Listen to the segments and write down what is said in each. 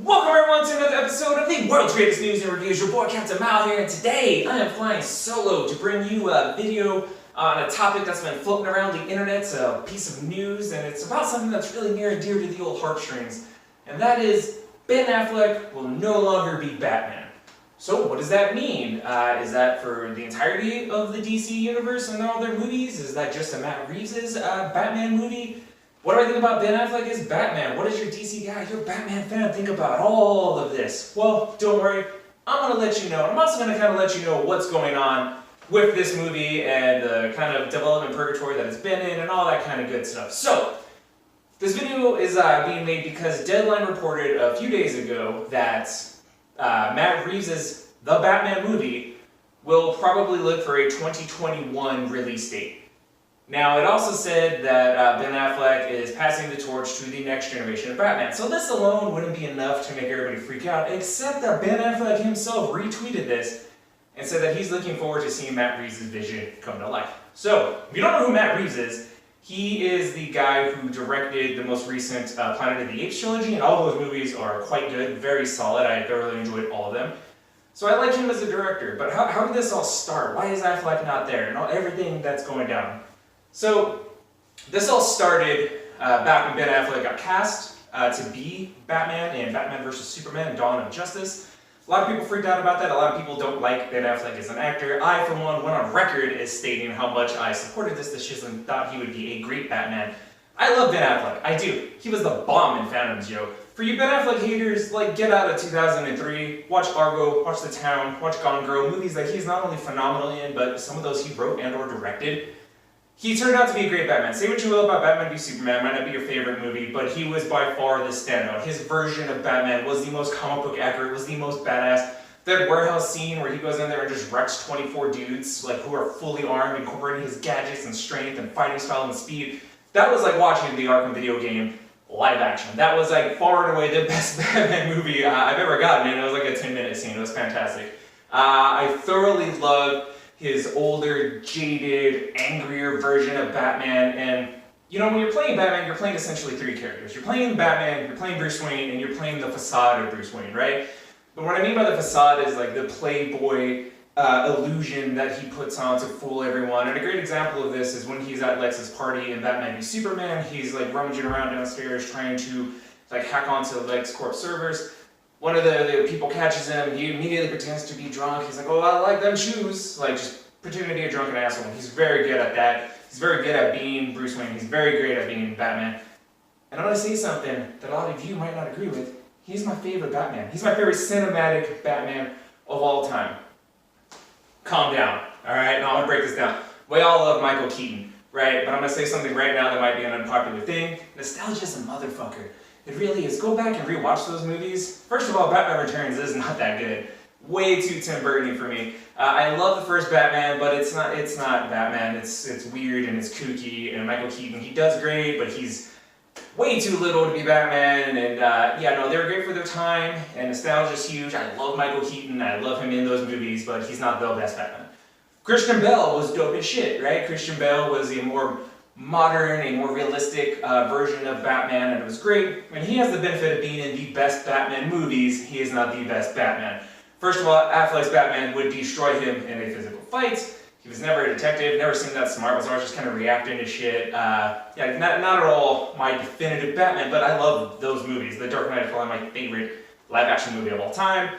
Welcome everyone to another episode of the World's Greatest News and Reviews. Your boy Captain Mal here, and today I am flying solo to bring you a video on a topic that's been floating around the internet. It's a piece of news, and it's about something that's really near and dear to the old heartstrings. And that is, Ben Affleck will no longer be Batman. So what does that mean? Is that for the entirety of the DC universe and all their movies? Is that just a Matt Reeves' Batman movie? What do I think about Ben Affleck as Batman? What does your DC guy, your Batman fan, think about all of this? Well, don't worry, I'm going to let you know. I'm also going to kind of let you know what's going on with this movie and the kind of development purgatory that it's been in and all that kind of good stuff. So, this video is being made because Deadline reported a few days ago that Matt Reeves' The Batman movie will probably look for a 2021 release date. Now, it also said that Ben Affleck is passing the torch to the next generation of Batman. So this alone wouldn't be enough to make everybody freak out, except that Ben Affleck himself retweeted this and said that he's looking forward to seeing Matt Reeves' vision come to life. So, if you don't know who Matt Reeves is, he is the guy who directed the most recent Planet of the Apes trilogy, and all those movies are quite good, very solid. I thoroughly enjoyed all of them. So I like him as a director, but how did this all start? Why is Affleck not there? And everything that's going down. So, this all started back when Ben Affleck got cast to be Batman in Batman vs. Superman, Dawn of Justice. A lot of people freaked out about that. A lot of people don't like Ben Affleck as an actor. I, for one, went on record as stating how much I supported this decision and thought he would be a great Batman. I love Ben Affleck. I do. He was the bomb in Phantom Joe. For you Ben Affleck haters, like, get out of 2003, watch Argo, watch The Town, watch Gone Girl, movies that he's not only phenomenal in, but some of those he wrote and or directed. He turned out to be a great Batman. Say what you will about Batman v Superman, might not be your favorite movie, but he was by far the standout. His version of Batman was the most comic book accurate, was the most badass. That warehouse scene where he goes in there and just wrecks 24 dudes, like, who are fully armed, incorporating his gadgets and strength and fighting style and speed. That was like watching the Arkham video game live action. That was like far and away the best Batman movie I've ever gotten, and it was like a 10-minute scene. It was fantastic. I thoroughly loved his older, jaded, angrier version of Batman, and you know, when you're playing Batman, you're playing essentially three characters. You're playing Batman, you're playing Bruce Wayne, and you're playing the facade of Bruce Wayne, right? But what I mean by the facade is like the playboy illusion that he puts on to fool everyone. And a great example of this is when he's at Lex's party in Batman v Superman. He's like rummaging around downstairs trying to like hack onto LexCorp servers. One of the people catches him, he immediately pretends to be drunk. He's like, oh, I like them shoes. Like, just pretending to be a drunken asshole. He's very good at that. He's very good at being Bruce Wayne. He's very great at being Batman. And I'm going to say something that a lot of you might not agree with. He's my favorite Batman. He's my favorite cinematic Batman of all time. Calm down, all right? Now I'm going to break this down. We all love Michael Keaton, right? But I'm going to say something right now that might be an unpopular thing. Nostalgia's a motherfucker. It really is. Go back and rewatch those movies. First of all, Batman Returns is not that good. Way too Tim Burton-y for me. I love the first Batman, but it's not Batman. It's weird and it's kooky. And Michael Keaton, he does great, but he's way too little to be Batman. And yeah, no, they were great for their time. And nostalgia's huge. I love Michael Keaton. I love him in those movies, but he's not the best Batman. Christian Bale was dope as shit, right? Christian Bale was a more modern, a more realistic version of Batman, and it was great. And he has the benefit of being in the best Batman movies. He is not the best Batman. First of all, Affleck's Batman would destroy him in a physical fight. He was never a detective, never seemed that smart, was always just kind of reacting to shit. Yeah, not at all my definitive Batman, but I love those movies. The Dark Knight is probably my favorite live-action movie of all time.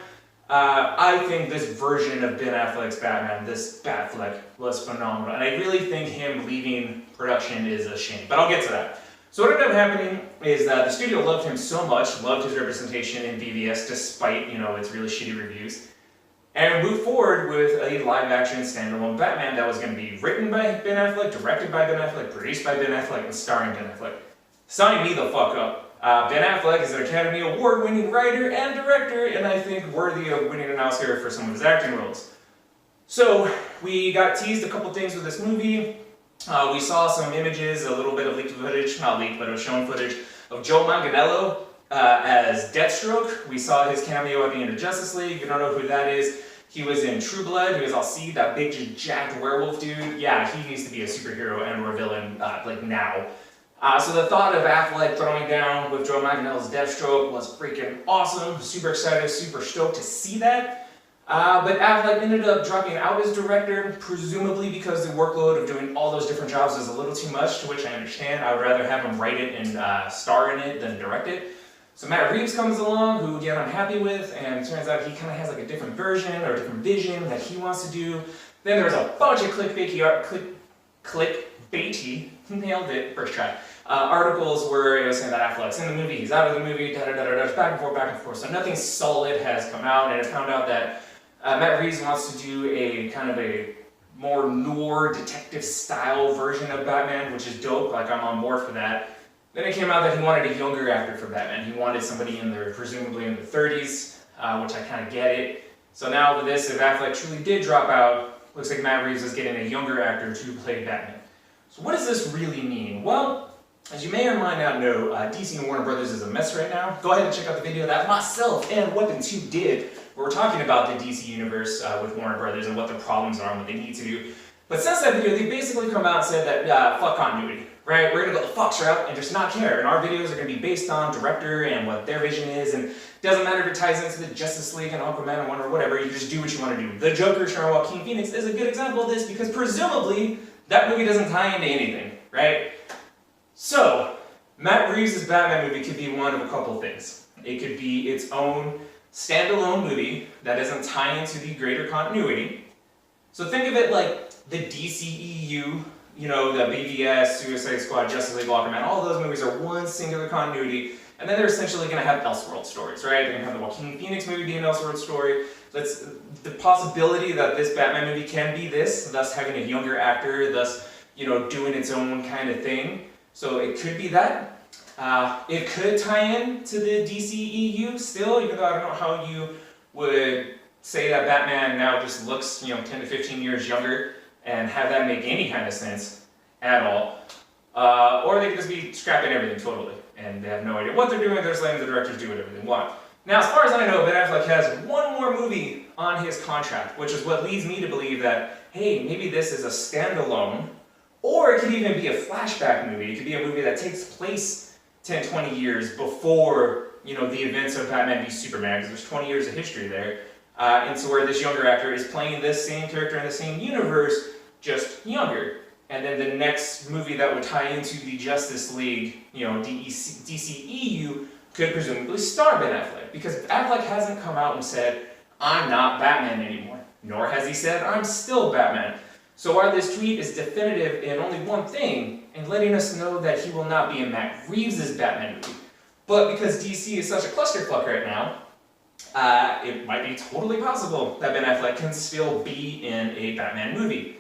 I think this version of Ben Affleck's Batman, this Batfleck, was phenomenal. And I really think him leaving production is a shame. But I'll get to that. So what ended up happening is that the studio loved him so much, loved his representation in BVS despite, you know, its really shitty reviews, and moved forward with a live-action standalone Batman that was going to be written by Ben Affleck, directed by Ben Affleck, produced by Ben Affleck, and starring Ben Affleck. Sign me the fuck up. Ben Affleck is an Academy Award-winning writer and director, and I think worthy of winning an Oscar for some of his acting roles. So, we got teased a couple things with this movie. We saw some images, a little bit of leaked footage, not leaked, but it was shown footage, of Joe Manganiello as Deathstroke. We saw his cameo at the end of Justice League. If you don't know who that is, he was in True Blood. He was all see that big jacked werewolf dude. Yeah, he needs to be a superhero and or a villain, like now. So the thought of Affleck throwing down with Joe Manganiello's Deathstroke was freaking awesome. Super excited, super stoked to see that. But Affleck ended up dropping out as director, presumably because the workload of doing all those different jobs is a little too much, to which I understand. I would rather have him write it and star in it than direct it. So Matt Reeves comes along, who again I'm happy with, and it turns out he kind of has like a different version or a different vision that he wants to do. Then there's a bunch of clickbaity, nailed it, first try, articles where it was saying that Affleck's in the movie, he's out of the movie, back and forth. So nothing solid has come out, and it found out that Matt Reeves wants to do a kind of a more noir detective style version of Batman, which is dope, like I'm on board for that. Then it came out that he wanted a younger actor for Batman. He wanted somebody in their, presumably in the 30s, which I kind of get it. So now with this, if Affleck truly did drop out, looks like Matt Reeves is getting a younger actor to play Batman. So what does this really mean? Well, as you may or might not know, DC and Warner Brothers is a mess right now. Go ahead and check out the video that myself and Weapon 2 did, where we're talking about the DC universe with Warner Brothers and what the problems are and what they need to do. But since that video, they basically come out and said that fuck continuity, right? We're gonna go the Fox route and just not care. And our videos are gonna be based on director and what their vision is, and it doesn't matter if it ties into the Justice League and Aquaman and Wonder, whatever, you just do what you want to do. The Joker starring Joaquin Phoenix is a good example of this because presumably that movie doesn't tie into anything, right? So, Matt Reeves' Batman movie could be one of a couple things. It could be its own standalone movie that doesn't tie into the greater continuity. So think of it like the DCEU, you know, the BVS, Suicide Squad, Justice League, Aquaman, all of those movies are one singular continuity, and then they're essentially going to have Elseworld stories, right? They're going to have the Joaquin Phoenix movie be an Elseworld story. That's the possibility that this Batman movie can be this, thus having a younger actor, thus, you know, doing its own kind of thing. So it could be that. It could tie in to the DCEU still, even though I don't know how you would say that Batman now just looks, you know, 10 to 15 years younger and have that make any kind of sense at all. Or they could just be scrapping everything totally, and they have no idea what they're doing, they're just letting the directors do whatever they want. Now, as far as I know, Ben Affleck has one more movie on his contract, which is what leads me to believe that, hey, maybe this is a standalone, or it could even be a flashback movie. It could be a movie that takes place 10, 20 years before, you know, the events of Batman v Superman, because there's 20 years of history there, into where this younger actor is playing this same character in the same universe, just younger. And then the next movie that would tie into the Justice League, you know, DCEU, could presumably star Ben Affleck. Because Affleck hasn't come out and said, I'm not Batman anymore. Nor has he said, I'm still Batman. So while this tweet is definitive in only one thing, and letting us know that he will not be in Matt Reeves' Batman movie, but because DC is such a clusterfuck right now, it might be totally possible that Ben Affleck can still be in a Batman movie.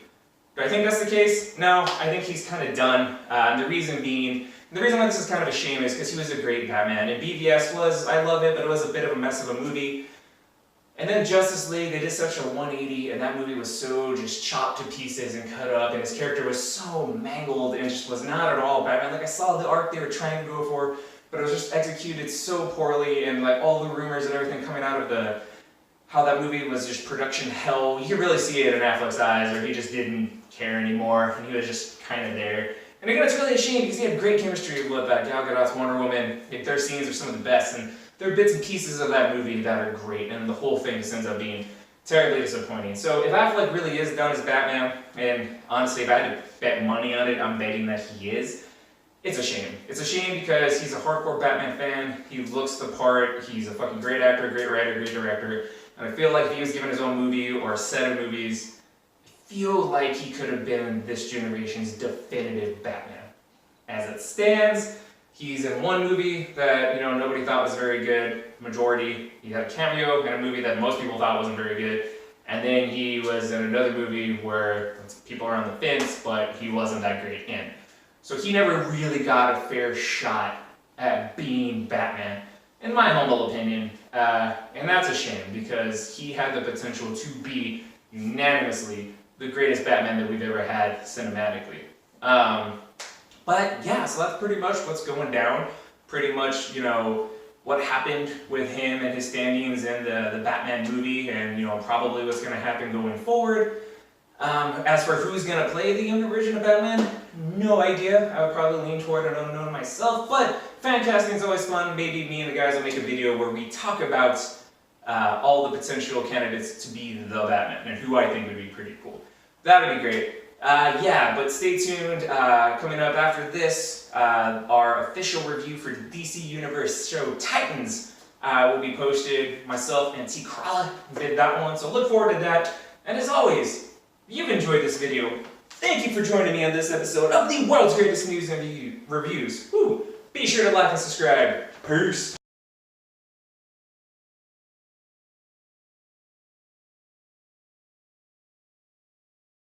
Do I think that's the case? No, I think he's kind of done. And the reason why this is kind of a shame is because he was a great Batman. And BVS was, I love it, but it was a bit of a mess of a movie. And then Justice League, they did such a 180, and that movie was so just chopped to pieces and cut up, and his character was so mangled and just was not at all Batman. Like, I saw the arc they were trying to go for, but it was just executed so poorly, and like all the rumors and everything coming out of how that movie was just production hell. You could really see it in Affleck's eyes, or he just didn't care anymore, and he was just kind of there. And again, it's really a shame because he had great chemistry with Gal Gadot's Wonder Woman. Like, their scenes are some of the best, and there are bits and pieces of that movie that are great, and the whole thing just ends up being terribly disappointing. So if Affleck really is done as Batman, and honestly, if I had to bet money on it, I'm betting that he is. It's a shame. It's a shame because he's a hardcore Batman fan. He looks the part. He's a fucking great actor, great writer, great director. And I feel like if he was given his own movie or a set of movies, I feel like he could have been this generation's definitive Batman. As it stands, he's in one movie that, you know, nobody thought was very good, majority. He had a cameo in a movie that most people thought wasn't very good. And then he was in another movie where people are on the fence, but he wasn't that great in. So he never really got a fair shot at being Batman, in my humble opinion. And that's a shame because he had the potential to be unanimously the greatest Batman that we've ever had cinematically. But yeah, so that's pretty much what's going down. Pretty much, you know, what happened with him and his standings in the Batman movie, and, you know, probably what's going to happen going forward. As for who's gonna play the younger version of Batman, no idea. I would probably lean toward an unknown myself, but fan casting is always fun. Maybe me and the guys will make a video where we talk about all the potential candidates to be the Batman and who I think would be pretty cool. That would be great. Yeah, but stay tuned. Coming up after this, our official review for the DC Universe show Titans will be posted. Myself and T. Krala did that one, so look forward to that. And as always, if you've enjoyed this video, thank you for joining me on this episode of the world's greatest news and reviews. Woo. Be sure to like and subscribe. Peace.